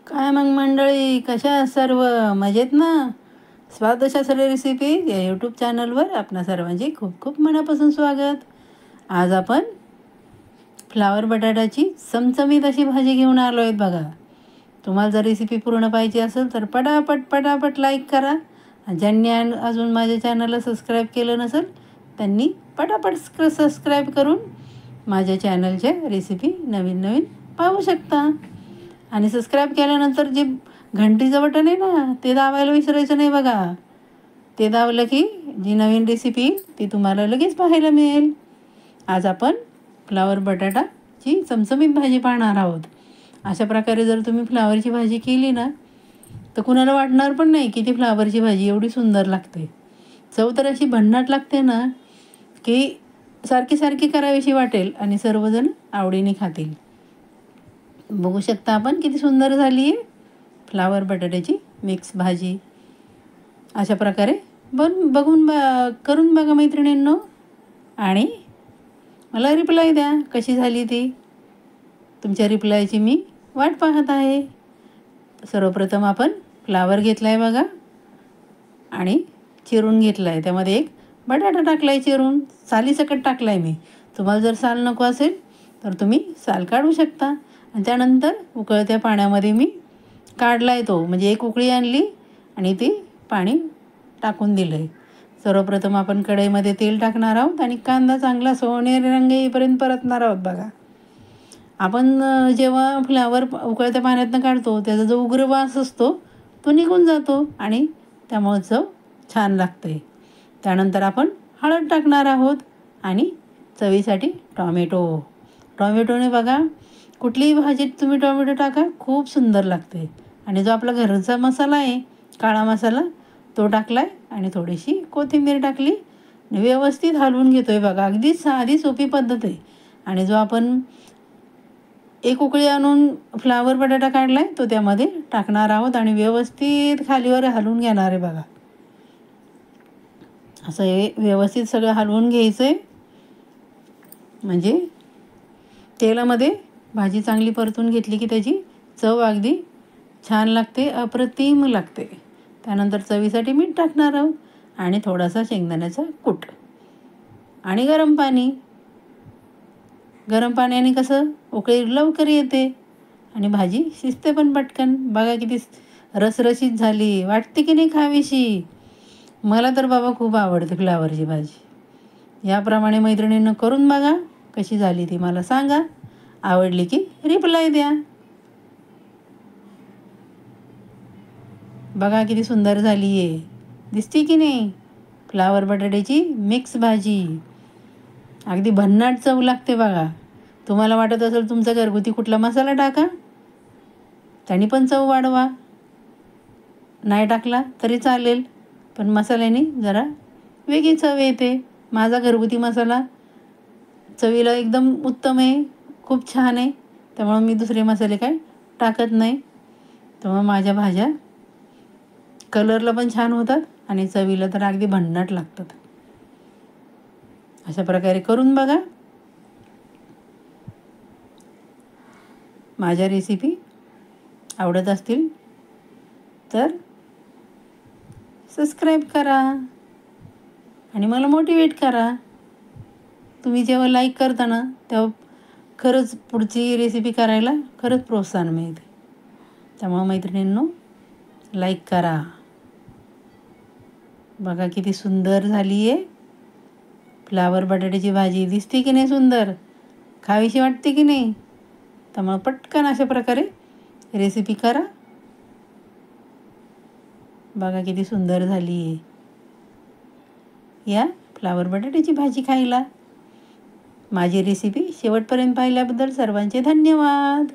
काय मग मंडळी, कशा आहात सर्व? मजेत ना? स्वादशास्त्र रेसिपी या यूट्यूब चॅनलवर आपणा सर्वांचे खूप खूप मनापासून स्वागत. आज आपण फ्लावर बटाट्याची चमचमीत अशी भाजी घेऊन आलो आहेत बघा. तुम्हाला जर रेसिपी पूर्ण पाहिजे असेल तर पटापट लाईक करा. ज्यांनी अजून माझ्या चॅनलला सबस्क्राईब केलं नसेल त्यांनी पटापट सबस्क्राईब करून माझ्या चॅनलच्या रेसिपी नवीन पाहू शकता. आणि सबस्क्राईब केल्यानंतर जे घंटीचं बटन आहे ना, ते दाबायला विसरायचं नाही बघा. ते दाबलं की जी नवीन रेसिपी ती तुम्हाला लगेच पाहायला मिळेल. आज आपण फ्लावर बटाटाची चमचमीत भाजी पाहणार आहोत. अशा प्रकारे जर तुम्ही फ्लावरची भाजी केली ना तर कुणाला वाटणार पण नाही की ती फ्लावरची भाजी एवढी सुंदर लागते. चव तर अशी भन्नाट लागते ना की सारखी करावीशी वाटेल आणि सर्वजण आवडीने खातील. बघू शकता आपण किती सुंदर झाली आहे फ्लावर बटाट्याची मिक्स भाजी. अशा प्रकारे करून बघा मैत्रिणींनो आणि मला रिप्लाय द्या कशी झाली ती. तुमच्या रिप्लायची मी वाट पाहत आहे. सर्वप्रथम आपण फ्लावर घेतला आहे बघा आणि चिरून घेतला आहे. त्यामध्ये एक बटाटा टाकला आहे चिरून, सालीसकट टाकला आहे मी. तुम्हाला जर साल नको असेल तर तुम्ही साल काढू शकता. आणि त्यानंतर उकळत्या पाण्यामध्ये मी काढला आहे तो, म्हणजे एक उकळी आणली आणि ती पाणी टाकून दिलं आहे. सर्वप्रथम आपण कढईमध्ये तेल टाकणार आहोत आणि कांदा चांगला सोनेरी रंग येईपर्यंत परतणार आहोत बघा. आपण जेव्हा फ्लावर उकळत्या पाण्यातनं काढतो त्याचा जो उग्र वास असतो तो निघून जातो आणि त्यामुळे चव छान लागते. त्यानंतर आपण हळद टाकणार आहोत आणि चवीसाठी टॉमॅटोने बघा कुठलीही भाजीत तुम्ही टोमॅटो टाका, खूप सुंदर लागते. आणि जो आपला घरचा मसाला आहे काळा मसाला तो टाकला आहे आणि थोडीशी कोथिंबीर टाकली. व्यवस्थित हलवून घेतो आहे बघा. अगदी साधी सोपी पद्धत आहे. आणि जो आपण एक उकळी आणून फ्लावर बटाटा काढला आहे तो त्यामध्ये टाकणार आहोत आणि व्यवस्थित खालीवर हलवून घेणार आहे बघा. असं हे व्यवस्थित सगळं हलवून घ्यायचं आहे. म्हणजे तेलामध्ये भाजी चांगली परतून घेतली की त्याची चव अगदी छान लागते, अप्रतिम लागते. त्यानंतर चवीसाठी मीठ टाकणार आहोत आणि थोडासा शेंगदाण्याचा कूट आणि गरम पाणी. गरम पाण्याने कसं उकळी लवकर येते आणि भाजी शिजते पण पटकन. बघा किती रसरशीत झाली, वाटते की नाही खावीशी. मला तर बाबा खूप आवडते फ्लावरची भाजी. याप्रमाणे मैत्रिणींना करून बघा, कशी झाली ती मला सांगा. आवडली की रिप्लाय द्या. बघा किती सुंदर झाली आहे, दिसते की नाही फ्लावर बटाट्याची मिक्स भाजी. अगदी भन्नाट चव लागते बघा. तुम्हाला वाटत असेल तुमचा घरगुती कुठला मसाला टाका, त्याने पण चव वाढवा. नाही टाकला तरी चालेल, पण मसाल्याने जरा वेगळी चव येते. माझा घरगुती मसाला चवीला एकदम उत्तम आहे, खूप छान आहे. त्यामुळं मी दुसरे मसाले काय टाकत नाही. त्यामुळं माझ्या भाज्या कलरला पण छान होतात आणि चवीला तर अगदी भन्नाट लागतात. अशा प्रकारे करून बघा. माझ्या रेसिपी आवडत असतील तर सबस्क्राईब करा आणि मला मोटिवेट करा. तुम्ही जेव्हा लाईक करता ना तेव्हा खरंच पुढची रेसिपी करायला खरंच प्रोत्साहन मिळते. त्यामुळं मैत्रिणींनो लाईक करा. बघा किती सुंदर झाली आहे फ्लावर बटाट्याची भाजी. दिसते की नाही सुंदर, खावीशी वाटते की नाही. त्यामुळं पटकन अशा प्रकारे रेसिपी करा. बघा किती सुंदर झाली आहे. या फ्लावर बटाट्याची भाजी खायला. माझी रेसिपी शेवटपर्यंत पाहिल्याबद्दल सर्वांचे धन्यवाद.